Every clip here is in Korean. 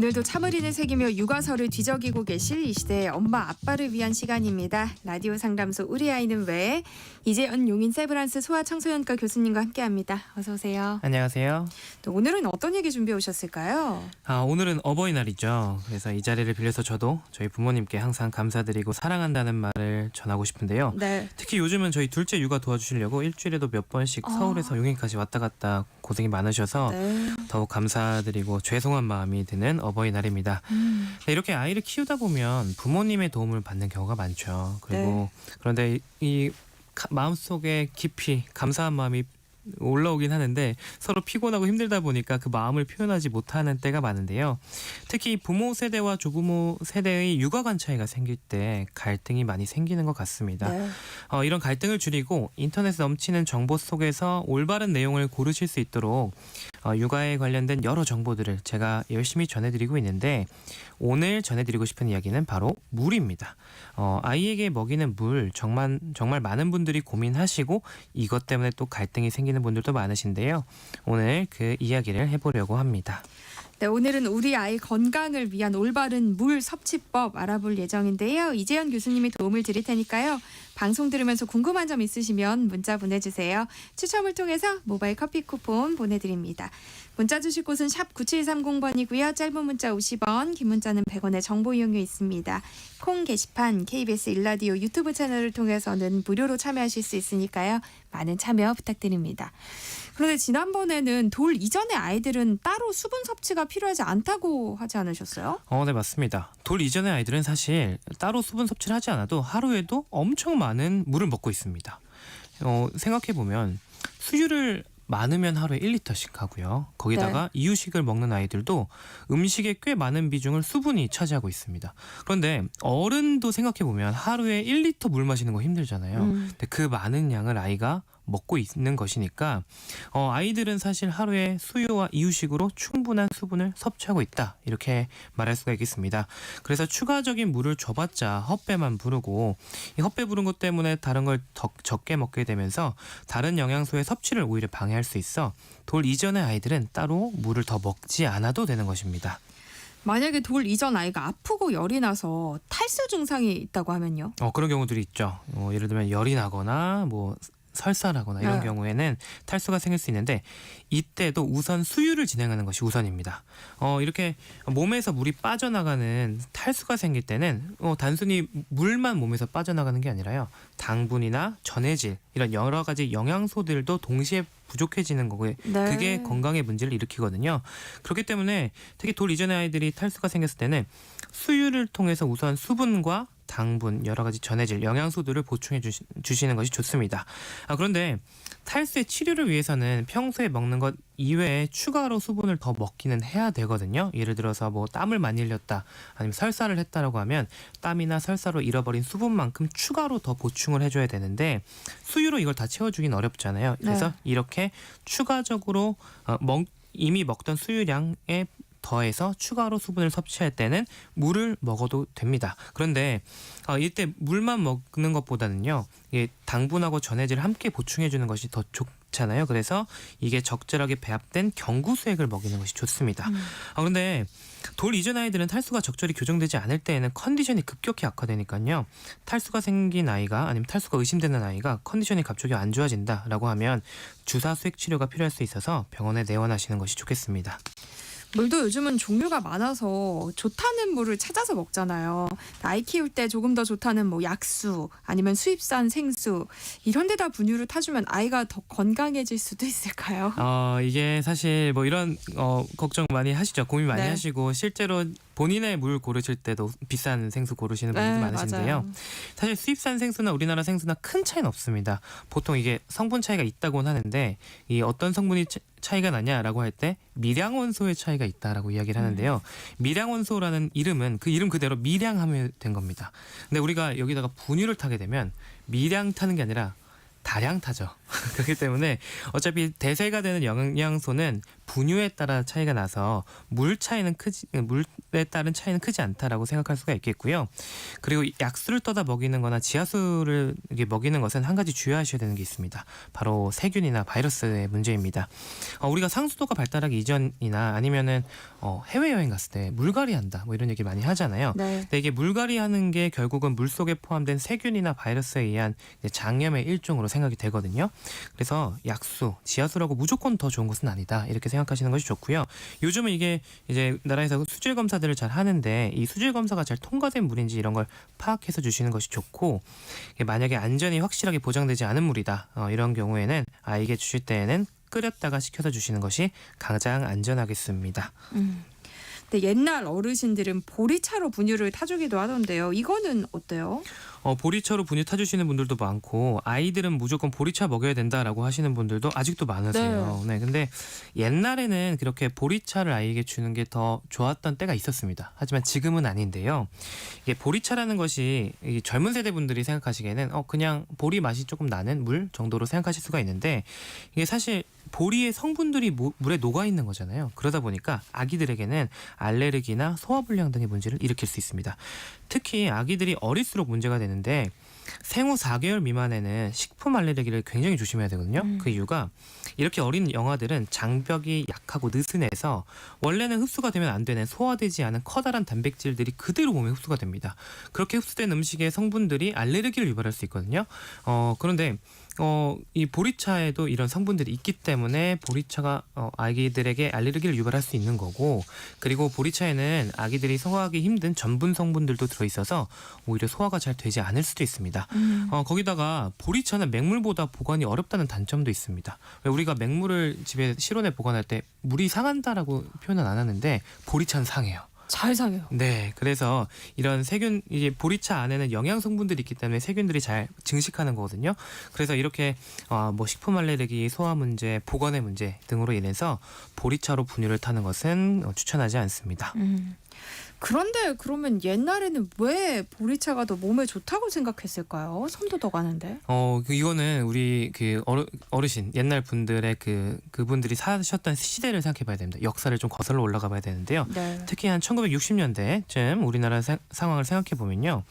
오늘도 참을인을 새기며 육아서를 뒤적이고 계실 이 시대의 엄마 아빠를 위한 시간입니다. 라디오 상담소 우리 아이는 왜? 이재현 용인 세브란스 소아청소년과 교수님과 함께합니다. 어서 오세요. 안녕하세요. 또 오늘은 어떤 얘기 준비해 오셨을까요? 오늘은 어버이날이죠. 그래서 이 자리를 빌려서 저도 저희 부모님께 항상 감사드리고 사랑한다는 말을 전하고 싶은데요. 네. 특히 요즘은 저희 둘째 육아 도와주시려고 일주일에도 몇 번씩 서울에서 용인까지 왔다 갔다 고생이 많으셔서 네. 더욱 감사드리고 죄송한 마음이 드는 어버이날입니다. 네, 이렇게 아이를 키우다 보면 부모님의 도움을 받는 경우가 많죠. 그리고 그런데 이 마음속에 깊이 감사한 마음이 올라오긴 하는데 서로 피곤하고 힘들다 보니까 그 마음을 표현하지 못하는 때가 많은데요. 특히 부모 세대와 조부모 세대의 육아관 차이가 생길 때 갈등이 많이 생기는 것 같습니다. 네. 이런 갈등을 줄이고 인터넷에 넘치는 정보 속에서 올바른 내용을 고르실 수 있도록 육아에 관련된 여러 정보들을 제가 열심히 전해드리고 있는데 오늘 전해드리고 싶은 이야기는 바로 물입니다. 아이에게 먹이는 물 정말 많은 분들이 고민하시고 이것 때문에 또 갈등이 생기는 분들도 많으신데요. 오늘 그 이야기를 해보려고 합니다. 네, 오늘은 우리 아이 건강을 위한 올바른 물 섭취법 알아볼 예정인데요. 이재현 교수님이 도움을 드릴 테니까요. 방송 들으면서 궁금한 점 있으시면 문자 보내주세요. 추첨을 통해서 모바일 커피 쿠폰 보내드립니다. 문자 주실 곳은 샵 9730번이고요. 짧은 문자 50원, 긴 문자는 100원의 정보 이용료 있습니다. 콩 게시판, KBS 일라디오 유튜브 채널을 통해서는 무료로 참여하실 수 있으니까요. 많은 참여 부탁드립니다. 그런데 지난번에는 돌 이전의 아이들은 따로 수분 섭취가 필요하지 않다고 하지 않으셨어요? 네, 맞습니다. 돌 이전의 아이들은 사실 따로 수분 섭취를 하지 않아도 하루에도 엄청 많은 물을 먹고 있습니다. 생각해보면 수유를 많으면 하루에 1리터씩 하고요. 거기다가 이유식을 먹는 아이들도 음식의 꽤 많은 비중을 수분이 차지하고 있습니다. 그런데 어른도 생각해보면 하루에 1리터 물 마시는 거 힘들잖아요. 근데 그 많은 양을 아이가 먹고 있는 것이니까 아이들은 사실 하루에 수유와 이유식으로 충분한 수분을 섭취하고 있다 이렇게 말할 수가 있겠습니다. 그래서 추가적인 물을 줘봤자 헛배만 부르고 이 헛배 부른 것 때문에 다른 걸 더 적게 먹게 되면서 다른 영양소의 섭취를 오히려 방해할 수 있어 돌 이전의 아이들은 따로 물을 더 먹지 않아도 되는 것입니다. 만약에 돌 이전 아이가 아프고 열이 나서 탈수 증상이 있다고 하면요? 그런 경우들이 있죠. 예를 들면 열이 나거나 설사라거나 이런 경우에는 탈수가 생길 수 있는데 이때도 우선 수유를 진행하는 것이 우선입니다. 이렇게 몸에서 물이 빠져나가는 탈수가 생길 때는 단순히 물만 몸에서 빠져나가는 게 아니라요. 당분이나 전해질 이런 여러 가지 영양소들도 동시에 부족해지는 거고요. 그게 건강에 문제를 일으키거든요. 그렇기 때문에 특히 돌 이전의 아이들이 탈수가 생겼을 때는 수유를 통해서 우선 수분과 당분, 여러 가지 전해질, 영양소들을 보충해 주시는 것이 좋습니다. 그런데 탈수의 치료를 위해서는 평소에 먹는 것 이외에 추가로 수분을 더 먹기는 해야 되거든요. 예를 들어서 땀을 많이 흘렸다, 아니면 설사를 했다라고 하면 땀이나 설사로 잃어버린 수분만큼 추가로 더 보충을 해줘야 되는데 수유로 이걸 다 채워주긴 어렵잖아요. 그래서 이렇게 추가적으로 이미 먹던 수유량에 더해서 추가로 수분을 섭취할 때는 물을 먹어도 됩니다. 그런데 이때 물만 먹는 것보다는요, 이게 당분하고 전해질을 함께 보충해 주는 것이 더 좋잖아요. 그래서 이게 적절하게 배합된 경구수액을 먹이는 것이 좋습니다. 그런데 돌 이전 아이들은 탈수가 적절히 교정되지 않을 때에는 컨디션이 급격히 악화되니까요. 탈수가 생긴 아이가 아니면 탈수가 의심되는 아이가 컨디션이 갑자기 안 좋아진다라고 하면 주사 수액 치료가 필요할 수 있어서 병원에 내원하시는 것이 좋겠습니다. 물도 요즘은 종류가 많아서 좋다는 물을 찾아서 먹잖아요. 아이 키울 때 조금 더 좋다는 약수 아니면 수입산 생수 이런 데다 분유를 타주면 아이가 더 건강해질 수도 있을까요? 이게 사실 이런 걱정 많이 하시죠. 고민 많이 하시고 실제로 본인의 물 고르실 때도 비싼 생수 고르시는 분들도 많으신데요. 맞아요. 사실 수입산 생수나 우리나라 생수나 큰 차이는 없습니다. 보통 이게 성분 차이가 있다고는 하는데 이 어떤 성분이 차이가 나냐라고 할 때 미량원소의 차이가 있다라고 이야기를 하는데요. 미량원소라는 이름은 그 이름 그대로 미량하면 된 겁니다. 근데 우리가 여기다가 분유를 타게 되면 미량 타는 게 아니라 다량 타죠. 그렇기 때문에 어차피 대세가 되는 영양소는 분유에 따라 차이가 나서 물에 따른 차이는 크지 않다라고 생각할 수가 있겠고요. 그리고 약수를 떠다 먹이는 거나 지하수를 이렇게 먹이는 것은 한 가지 주의하셔야 되는 게 있습니다. 바로 세균이나 바이러스의 문제입니다. 우리가 상수도가 발달하기 이전이나 아니면은 해외여행 갔을 때 물갈이 한다 뭐 이런 얘기 많이 하잖아요. 네. 근데 이게 물갈이 하는 게 결국은 물속에 포함된 세균이나 바이러스에 의한 장염의 일종으로 생각이 되거든요. 그래서 약수, 지하수라고 무조건 더 좋은 것은 아니다. 이렇게 생각하시는 것이 좋고요. 요즘은 이게 이제 나라에서 수질 검사들을 잘 하는데 이 수질 검사가 잘 통과된 물인지 이런 걸 파악해서 주시는 것이 좋고, 만약에 안전이 확실하게 보장되지 않은 물이다. 이런 경우에는 아이에게 주실 때에는 끓였다가 식혀서 주시는 것이 가장 안전하겠습니다. 근데 옛날 어르신들은 보리차로 분유를 타주기도 하던데요. 이거는 어때요? 보리차로 분유 타주시는 분들도 많고 아이들은 무조건 보리차 먹여야 된다라고 하시는 분들도 아직도 많으세요. 네, 근데 옛날에는 그렇게 보리차를 아이에게 주는 게 더 좋았던 때가 있었습니다. 하지만 지금은 아닌데요. 이게 보리차라는 것이 이 젊은 세대 분들이 생각하시기에는 그냥 보리 맛이 조금 나는 물 정도로 생각하실 수가 있는데, 이게 사실 보리의 성분들이 물에 녹아 있는 거잖아요. 그러다 보니까 아기들에게는 알레르기나 소화불량 등의 문제를 일으킬 수 있습니다. 특히 아기들이 어릴수록 문제가 되는데 생후 4개월 미만에는 식품 알레르기를 굉장히 조심해야 되거든요. 그 이유가 이렇게 어린 영아들은 장벽이 약하고 느슨해서 원래는 흡수가 되면 안 되는 소화되지 않은 커다란 단백질들이 그대로 몸에 흡수가 됩니다. 그렇게 흡수된 음식의 성분들이 알레르기를 유발할 수 있거든요. 그런데 이 보리차에도 이런 성분들이 있기 때문에 보리차가 아기들에게 알레르기를 유발할 수 있는 거고, 그리고 보리차에는 아기들이 소화하기 힘든 전분 성분들도 들어있어서 오히려 소화가 잘 되지 않을 수도 있습니다. 거기다가 보리차는 맹물보다 보관이 어렵다는 단점도 있습니다. 왜 우리가 맹물을 집에 실온에 보관할 때 물이 상한다라고 표현은 안 하는데 보리차는 상해요. 잘 상해요. 네, 그래서 이런 세균, 이게 보리차 안에는 영양 성분들이 있기 때문에 세균들이 잘 증식하는 거거든요. 그래서 이렇게 뭐 식품 알레르기, 소화 문제, 보관의 문제 등으로 인해서 보리차로 분유를 타는 것은 추천하지 않습니다. 그런데 그러면 옛날에는 왜 보리차가 더 몸에 좋다고 생각했을까요? 손도 더 가는데. 이거는 우리 그 어르신 옛날 분들의 그분들이 사셨던 시대를 생각해봐야 됩니다. 역사를 좀 거슬러 올라가봐야 되는데요. 네. 특히 한 1960년대쯤 우리나라 상황을 생각해 보면요.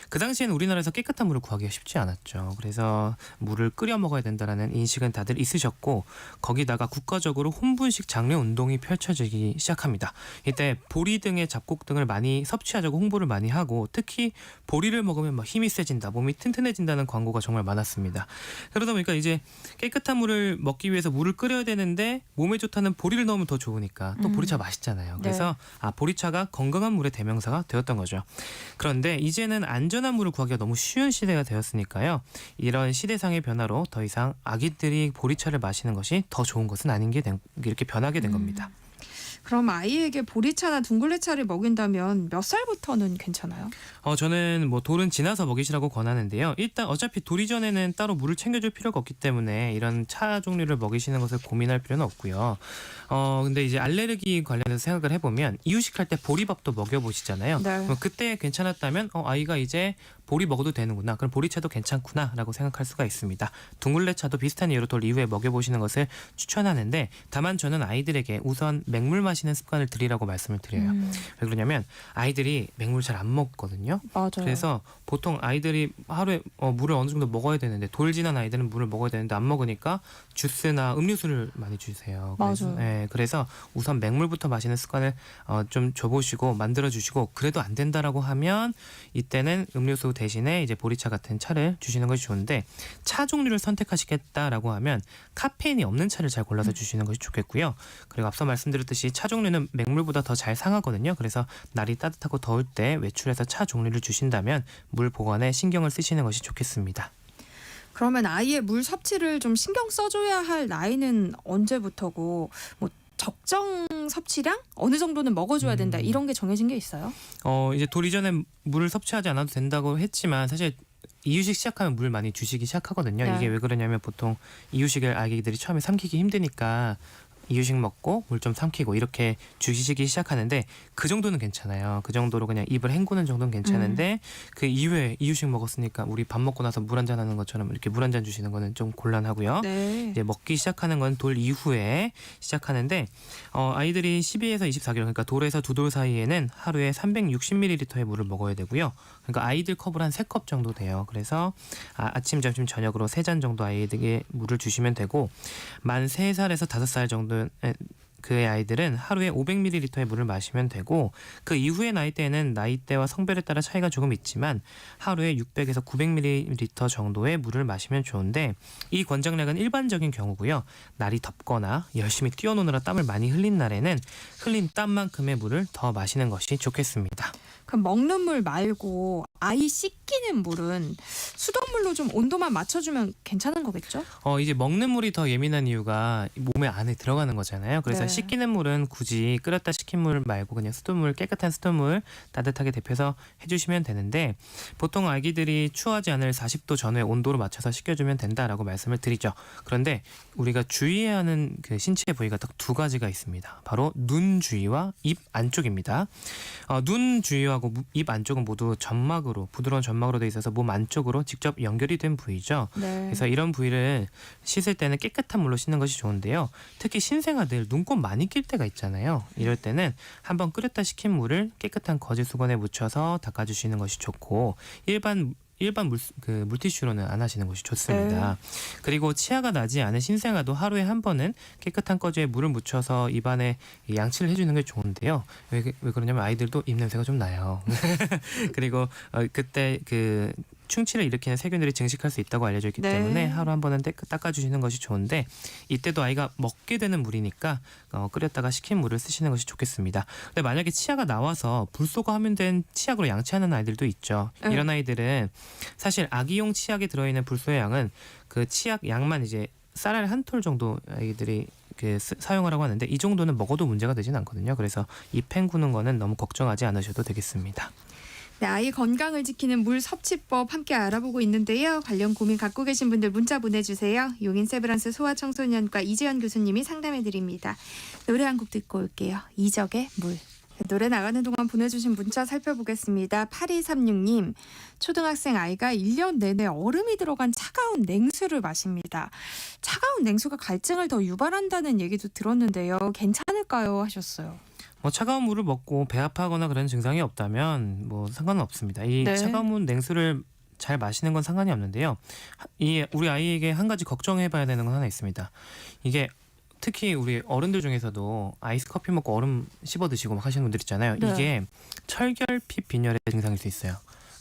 그 당시에는 우리나라에서 깨끗한 물을 구하기가 쉽지 않았죠. 그래서 물을 끓여 먹어야 된다라는 인식은 다들 있으셨고, 거기다가 국가적으로 혼분식 장려 운동이 펼쳐지기 시작합니다. 이때 보리 등의 잡곡 등을 많이 섭취하자고 홍보를 많이 하고, 특히 보리를 먹으면 막 힘이 세진다, 몸이 튼튼해진다는 광고가 정말 많았습니다. 그러다 보니까 이제 깨끗한 물을 먹기 위해서 물을 끓여야 되는데 몸에 좋다는 보리를 넣으면 더 좋으니까 또 보리차 맛있잖아요. 그래서 보리차가 건강한 물의 대명사가 되었던 거죠. 그런데 이제는 안전한 물을 구하기가 너무 쉬운 시대가 되었으니까요. 이런 시대상의 변화로 더 이상 아기들이 보리차를 마시는 것이 더 좋은 것은 아닌 게 이렇게 변하게 된 겁니다. 그럼 아이에게 보리차나 둥글레차를 먹인다면 몇 살부터는 괜찮아요? 저는 뭐 돌은 지나서 먹이시라고 권하는데요. 일단 어차피 돌 이전에는 따로 물을 챙겨줄 필요가 없기 때문에 이런 차 종류를 먹이시는 것을 고민할 필요는 없고요. 근데 이제 알레르기 관련해서 생각을 해보면 이유식할 때 보리밥도 먹여보시잖아요. 네. 그때 괜찮았다면 아이가 이제 보리 먹어도 되는구나, 그럼 보리차도 괜찮구나라고 생각할 수가 있습니다. 둥글레차도 비슷한 이유로 돌 이후에 먹여보시는 것을 추천하는데, 다만 저는 아이들에게 우선 맹물 마시는 습관을 들이라고 말씀을 드려요. 왜 그러냐면 아이들이 맹물 잘 안 먹거든요. 맞아요. 그래서 보통 아이들이 하루에 물을 어느 정도 먹어야 되는데, 돌 지난 아이들은 물을 먹어야 되는데 안 먹으니까 주스나 음료수를 많이 주세요. 맞아요. 그래서 우선 맹물부터 마시는 습관을 좀 줘보시고 만들어주시고, 그래도 안 된다라고 하면 이때는 음료수 대신에 이제 보리차 같은 차를 주시는 것이 좋은데, 차 종류를 선택하시겠다라고 하면 카페인이 없는 차를 잘 골라서 주시는 것이 좋겠고요. 그리고 앞서 말씀드렸듯이 차 종류는 맹물보다 더 잘 상하거든요. 그래서 날이 따뜻하고 더울 때 외출해서 차 종류를 주신다면 물 보관에 신경을 쓰시는 것이 좋겠습니다. 그러면 아이의 물 섭취를 좀 신경 써줘야 할 나이는 언제부터고, 뭐 적정 섭취량 어느 정도는 먹어줘야 된다, 이런 게 정해진 게 있어요? 이제 돌 이전에 물을 섭취하지 않아도 된다고 했지만 사실 이유식 시작하면 물 많이 주시기 시작하거든요. 네. 이게 왜 그러냐면 보통 이유식을 아기들이 처음에 삼키기 힘드니까 이유식 먹고 물 좀 삼키고 이렇게 주시기 시작하는데 그 정도는 괜찮아요. 그 정도로 그냥 입을 헹구는 정도는 괜찮은데 그 이후에 이유식 먹었으니까 우리 밥 먹고 나서 물 한 잔 하는 것처럼 이렇게 물 한 잔 주시는 거는 좀 곤란하고요. 네. 이제 먹기 시작하는 건 돌 이후에 시작하는데 아이들이 12에서 24개월 그러니까 돌에서 두 돌 사이에는 하루에 360ml의 물을 먹어야 되고요. 그러니까 아이들 컵을 한 3컵 정도 돼요. 그래서 아침, 점심, 저녁으로 3잔 정도 아이에게 물을 주시면 되고 만 3살에서 5살 정도 그의 아이들은 하루에 500ml의 물을 마시면 되고 그 이후의 나이대에는 나이대와 성별에 따라 차이가 조금 있지만 하루에 600에서 900ml 정도의 물을 마시면 좋은데 이 권장량은 일반적인 경우고요. 날이 덥거나 열심히 뛰어노느라 땀을 많이 흘린 날에는 흘린 땀만큼의 물을 더 마시는 것이 좋겠습니다. 그럼 먹는 물 말고 아이 씻기는 물은 수돗물로 좀 온도만 맞춰주면 괜찮은 거겠죠? 이제 먹는 물이 더 예민한 이유가 몸에 안에 들어가는 거잖아요. 그래서 네. 씻기는 물은 굳이 끓였다 식힌 물 말고 그냥 수돗물, 깨끗한 수돗물 따뜻하게 데펴서 해주시면 되는데 보통 아기들이 추워하지 않을 40도 전후의 온도로 맞춰서 식혀주면 된다라고 말씀을 드리죠. 그런데 우리가 주의해야 하는 그 신체 부위가 딱 2가지가 있습니다. 바로 눈 주위와 입 안쪽입니다. 눈 주위하고 입 안쪽은 모두 점막으로 부드러운 점막으로 되어 있어서 몸 안쪽으로 직접 연결이 된 부위죠. 네. 그래서 이런 부위를 씻을 때는 깨끗한 물로 씻는 것이 좋은데요. 특히 신생아들 눈곱 많이 낄 때가 있잖아요. 이럴 때는 한번 끓였다 식힌 물을 깨끗한 거즈 수건에 묻혀서 닦아주시는 것이 좋고 일반 물티슈로는 안 하시는 것이 좋습니다. 그리고 치아가 나지 않은 신생아도 하루에 한 번은 깨끗한 거즈에 물을 묻혀서 입안에 양치를 해주는 게 좋은데요. 왜 그러냐면 아이들도 입 냄새가 좀 나요. 그리고 그때 그 충치를 일으키는 세균들이 증식할 수 있다고 알려져 있기 네. 때문에 하루 한 번은 닦아주시는 것이 좋은데 이때도 아이가 먹게 되는 물이니까 끓였다가 식힌 물을 쓰시는 것이 좋겠습니다. 근데 만약에 치아가 나와서 불소가 함유된 치약으로 양치하는 아이들도 있죠. 이런 아이들은 사실 아기용 치약에 들어있는 불소의 양은 그 치약 양만 이제 쌀알 한 톨 정도 아이들이 사용하라고 하는데 이 정도는 먹어도 문제가 되진 않거든요. 그래서 입 헹구는 거는 너무 걱정하지 않으셔도 되겠습니다. 네, 아이 건강을 지키는 물 섭취법 함께 알아보고 있는데요. 관련 고민 갖고 계신 분들 문자 보내주세요. 용인 세브란스 소아청소년과 이재현 교수님이 상담해드립니다. 노래 한 곡 듣고 올게요. 이적의 물. 노래 나가는 동안 보내주신 문자 살펴보겠습니다. 8236님, 초등학생 아이가 1년 내내 얼음이 들어간 차가운 냉수를 마십니다. 차가운 냉수가 갈증을 더 유발한다는 얘기도 들었는데요. 괜찮을까요? 하셨어요. 차가운 물을 먹고 배 아파하거나 그런 증상이 없다면 상관은 없습니다. 이 네. 차가운 냉수를 잘 마시는 건 상관이 없는데요. 우리 아이에게 한 가지 걱정해봐야 되는 건 하나 있습니다. 이게 특히 우리 어른들 중에서도 아이스 커피 먹고 얼음 씹어 드시고 막 하시는 분들 있잖아요. 네. 이게 철결핍 빈혈의 증상일 수 있어요.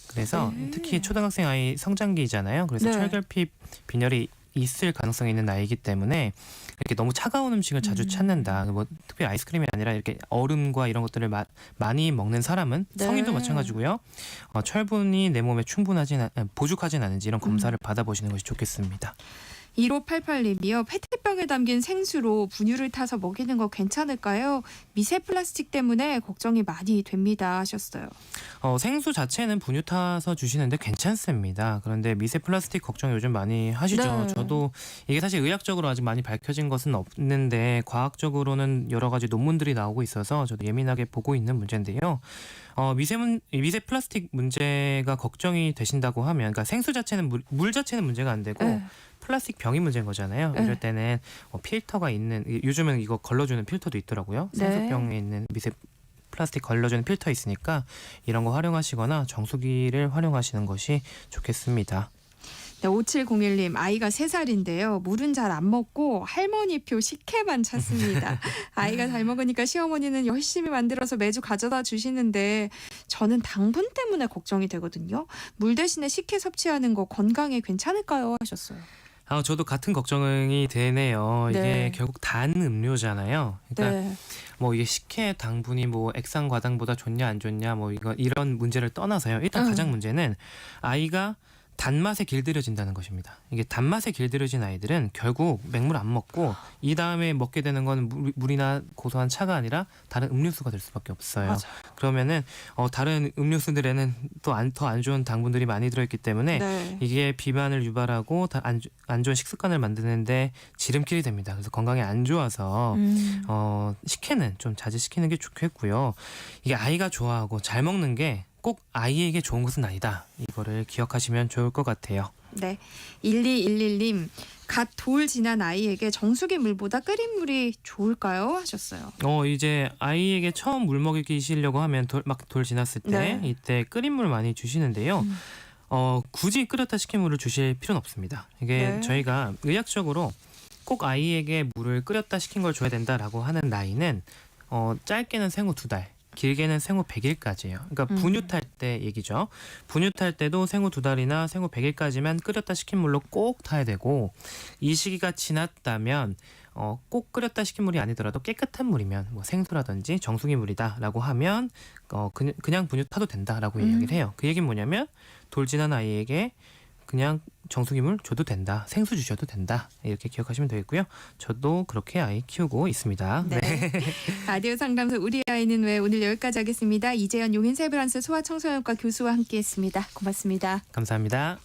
그래서 특히 초등학생 아이 성장기잖아요. 그래서 네. 철결핍 빈혈이 있을 가능성이 있는 나이기 때문에 이렇게 너무 차가운 음식을 자주 찾는다. 특별히 아이스크림이 아니라 이렇게 얼음과 이런 것들을 많이 먹는 사람은 네. 성인도 마찬가지고요. 철분이 내 몸에 부족하진 않은지 이런 검사를 받아보시는 것이 좋겠습니다. 1588님이요. 페트병에 담긴 생수로 분유를 타서 먹이는 거 괜찮을까요? 미세 플라스틱 때문에 걱정이 많이 됩니다 하셨어요. 생수 자체는 분유 타서 주시는데 괜찮습니다. 그런데 미세 플라스틱 걱정 요즘 많이 하시죠. 네. 저도 이게 사실 의학적으로 아직 많이 밝혀진 것은 없는데 과학적으로는 여러 가지 논문들이 나오고 있어서 저도 예민하게 보고 있는 문제인데요. 미세 플라스틱 문제가 걱정이 되신다고 하면 그러니까 생수 자체는 물 자체는 문제가 안 되고 네. 플라스틱 병이 문제인 거잖아요. 네. 이럴 때는 필터가 있는 요즘은 이거 걸러주는 필터도 있더라고요. 네. 생수병에 있는 미세 플라스틱 걸러주는 필터 있으니까 이런 거 활용하시거나 정수기를 활용하시는 것이 좋겠습니다. 네, 5701님 아이가 3살인데요. 물은 잘 안 먹고 할머니표 식혜만 찾습니다. 아이가 잘 먹으니까 시어머니는 열심히 만들어서 매주 가져다 주시는데 저는 당분 때문에 걱정이 되거든요. 물 대신에 식혜 섭취하는 거 건강에 괜찮을까요? 하셨어요. 저도 같은 걱정이 되네요. 이게 네. 결국 단 음료잖아요. 그러니까 네. 이게 식혜 당분이 액상 과당보다 좋냐 안 좋냐 이런 문제를 떠나서요. 일단 가장 문제는 아이가 단맛에 길들여진다는 것입니다. 이게 단맛에 길들여진 아이들은 결국 맹물 안 먹고 이 다음에 먹게 되는 건 물이나 고소한 차가 아니라 다른 음료수가 될 수밖에 없어요. 맞아. 그러면은 다른 음료수들에는 또 더 안 좋은 당분들이 많이 들어있기 때문에 네. 이게 비만을 유발하고 안 좋은 식습관을 만드는데 지름길이 됩니다. 그래서 건강에 안 좋아서 식혜는 좀 자제시키는 게 좋겠고요. 이게 아이가 좋아하고 잘 먹는 게 꼭 아이에게 좋은 것은 아니다. 이거를 기억하시면 좋을 것 같아요. 네. 1211님, 갓 돌 지난 아이에게 정수기 물보다 끓인 물이 좋을까요? 하셨어요. 이제 아이에게 처음 물 먹이시려고 하면 막 돌 지났을 때 네. 이때 끓인 물 많이 주시는데요. 굳이 끓였다 식힌 물을 주실 필요는 없습니다. 이게 네. 저희가 의학적으로 꼭 아이에게 물을 끓였다 식힌 걸 줘야 된다라고 하는 나이는 짧게는 생후 2달, 길게는 생후 100일까지예요. 그러니까 분유탈 때 얘기죠. 분유탈 때도 생후 2달이나 생후 100일까지만 끓였다 식힌 물로 꼭 타야 되고, 이 시기가 지났다면 꼭 끓였다 식힌 물이 아니더라도 깨끗한 물이면 뭐 생수라든지 정수기 물이다라고 하면 그냥 분유 타도 된다라고 이야기를 해요. 그 얘기는 뭐냐면 돌 지난 아이에게 그냥 정수기물 줘도 된다, 생수 주셔도 된다, 이렇게 기억하시면 되겠고요. 저도 그렇게 아이 키우고 있습니다. 네. 라디오 상담소 우리 아이는 왜 오늘 여기까지 하겠습니다. 이재현 용인세브란스 소아청소년과 교수와 함께했습니다. 고맙습니다. 감사합니다.